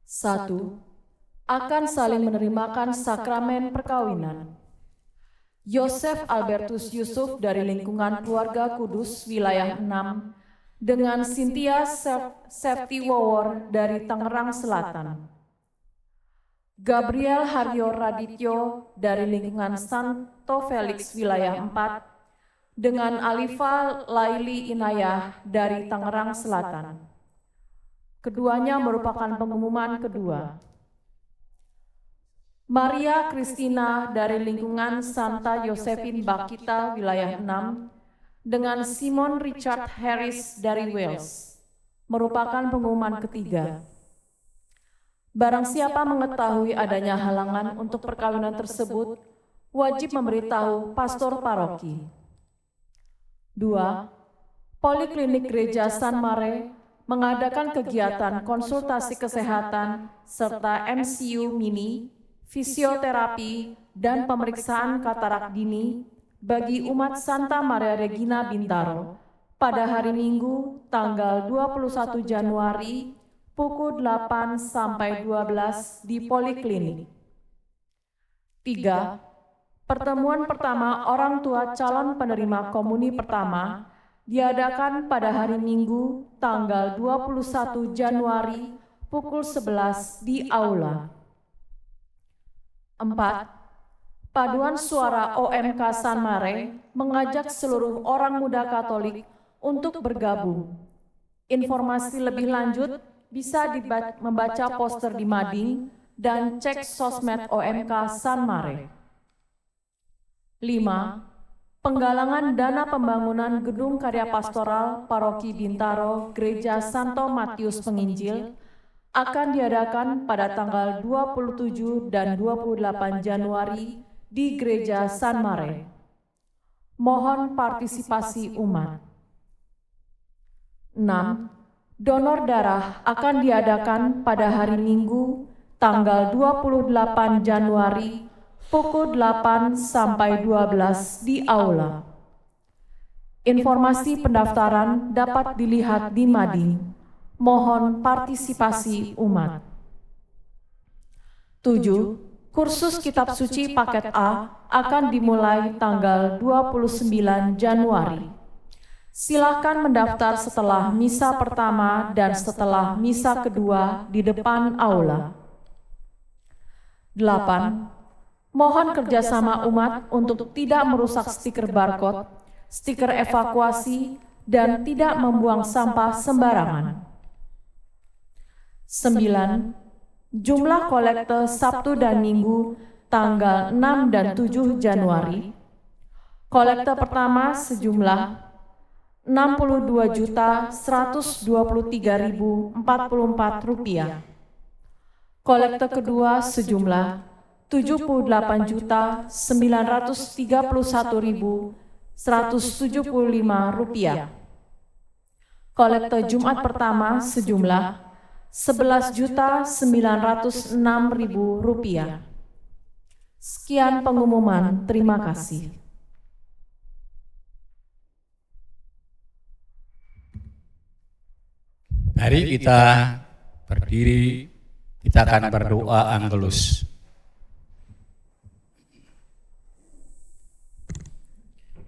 1. Akan saling menerimakan sakramen perkawinan. Yosef Albertus Yusuf dari lingkungan keluarga Kudus wilayah 6 dengan Cynthia Safety Wawor dari Tangerang Selatan. Gabriel Haryo Radityo dari lingkungan Santo Felix wilayah 4 dengan Alifa Laili Inayah dari Tangerang Selatan. Keduanya merupakan pengumuman kedua. Maria Kristina dari lingkungan Santa Josephine Bakita wilayah 6 dengan Simon Richard Harris dari Wales merupakan pengumuman ketiga. Barang siapa mengetahui adanya halangan untuk perkawinan tersebut, wajib memberitahu pastor paroki. 2. Poliklinik Gereja San Mare mengadakan kegiatan konsultasi kesehatan serta MCU mini, fisioterapi, dan pemeriksaan katarak dini bagi umat Santa Maria Regina Bintaro pada hari Minggu tanggal 21 Januari pukul 8 sampai 12 di Poliklinik. 3. Pertemuan pertama orang tua calon penerima komuni pertama diadakan pada hari Minggu tanggal 21 Januari pukul 11 di Aula. 4. Paduan Suara OMK San Mare mengajak seluruh orang muda Katolik untuk bergabung. Informasi lebih lanjut bisa membaca poster di mading dan cek sosmed OMK San Mare. 5. Penggalangan dana pembangunan gedung karya pastoral Paroki Bintaro Gereja Santo Matius Penginjil akan diadakan pada tanggal 27 dan 28 Januari di Gereja San Mare. Mohon partisipasi umat. 6. Donor darah akan diadakan pada hari Minggu tanggal 28 Januari pukul 8 sampai 12 di Aula. Informasi pendaftaran dapat dilihat di mading. Mohon partisipasi umat. 7. Kursus Kitab Suci Paket A akan dimulai tanggal 29 Januari. Silakan mendaftar setelah misa pertama dan setelah misa kedua di depan aula. 8. Mohon kerjasama umat untuk tidak merusak stiker barcode, stiker evakuasi, dan tidak membuang sampah sembarangan. 9. Jumlah kolekte Sabtu dan Minggu tanggal 6 dan 7 Januari. Kolekte pertama sejumlah Rp62.123.044. Kolekte kedua sejumlah Rp78.931.175. Kolekte Jumat pertama sejumlah Rp11.906.000. Sekian pengumuman, terima kasih. Mari kita berdiri, kita akan berdoa Angelus.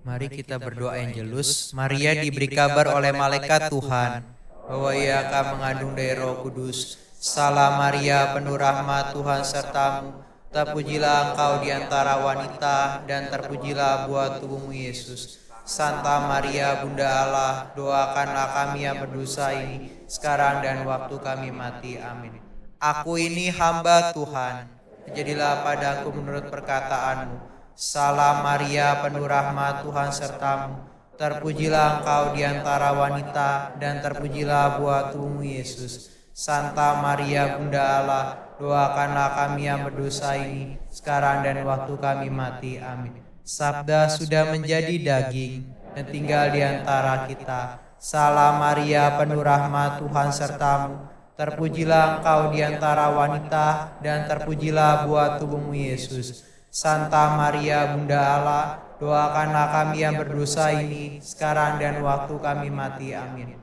Mari kita berdoa Angelus. Maria diberi kabar oleh malaikat Tuhan bahwa ia akan mengandung dari Roh Kudus. Salam Maria, penuh rahmat, Tuhan sertamu. Terpujilah engkau di antara wanita dan terpujilah buah tubuhmu Yesus. Santa Maria, Bunda Allah, doakanlah kami yang berdosa ini sekarang dan waktu kami mati. Amin. Aku ini hamba Tuhan. Jadilah padaku menurut perkataanmu. Salam Maria, penuh rahmat, Tuhan sertamu. Terpujilah engkau di antara wanita, dan terpujilah buah tubuhmu Yesus. Santa Maria, Bunda Allah, doakanlah kami yang berdosa ini, sekarang dan waktu kami mati. Amin. Sabda sudah menjadi daging dan tinggal di antara kita. Salam Maria, penuh rahmat, Tuhan sertamu. Terpujilah engkau di antara wanita, dan terpujilah buah tubuhmu Yesus. Santa Maria, Bunda Allah, doakanlah kami yang berdosa ini, sekarang dan waktu kami mati. Amin.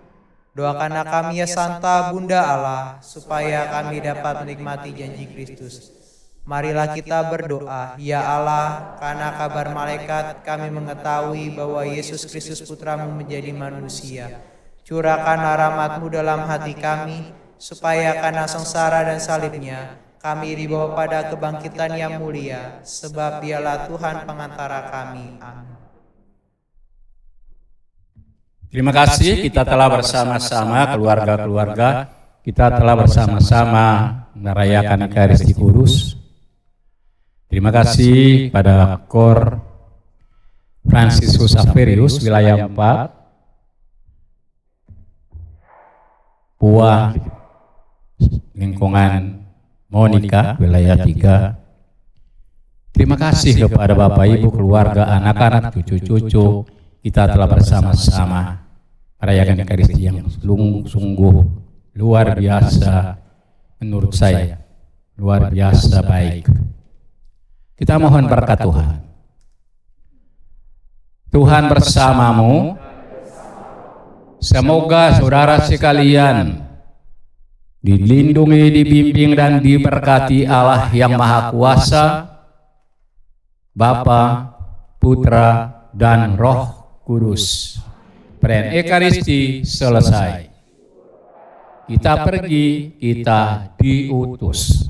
Doakanlah kami ya Santa Bunda Allah, supaya kami dapat menikmati janji Kristus. Marilah kita berdoa. Ya Allah, karena kabar malaikat kami mengetahui bahwa Yesus Kristus Putramu menjadi manusia. Curahkanlah rahmat-Mu dalam hati kami, supaya karena sengsara dan salibnya kami dibawa pada kebangkitan yang mulia, sebab Dialah Tuhan pengantara kami. Amin. Terima kasih, kita telah bersama-sama keluarga-keluarga, kita telah bersama-sama merayakan Ekaristi Kudus. Terima kasih pada Kor Fransiskus Saverius wilayah 4, Puah lingkungan Monika wilayah 3. Terima kasih kepada Bapak Ibu, keluarga, anak-anak, cucu-cucu. Kita telah bersama-sama merayakan Ekaristi yang sungguh luar biasa menurut saya, luar biasa baik. Kita mohon berkat Tuhan. Tuhan bersamamu. Semoga saudara sekalian dilindungi, dibimbing, dan diberkati Allah yang Maha Kuasa, Bapa, Putra, dan Roh Kudus. Perayaan Ekaristi selesai. Kita pergi, kita diutus.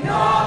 Ya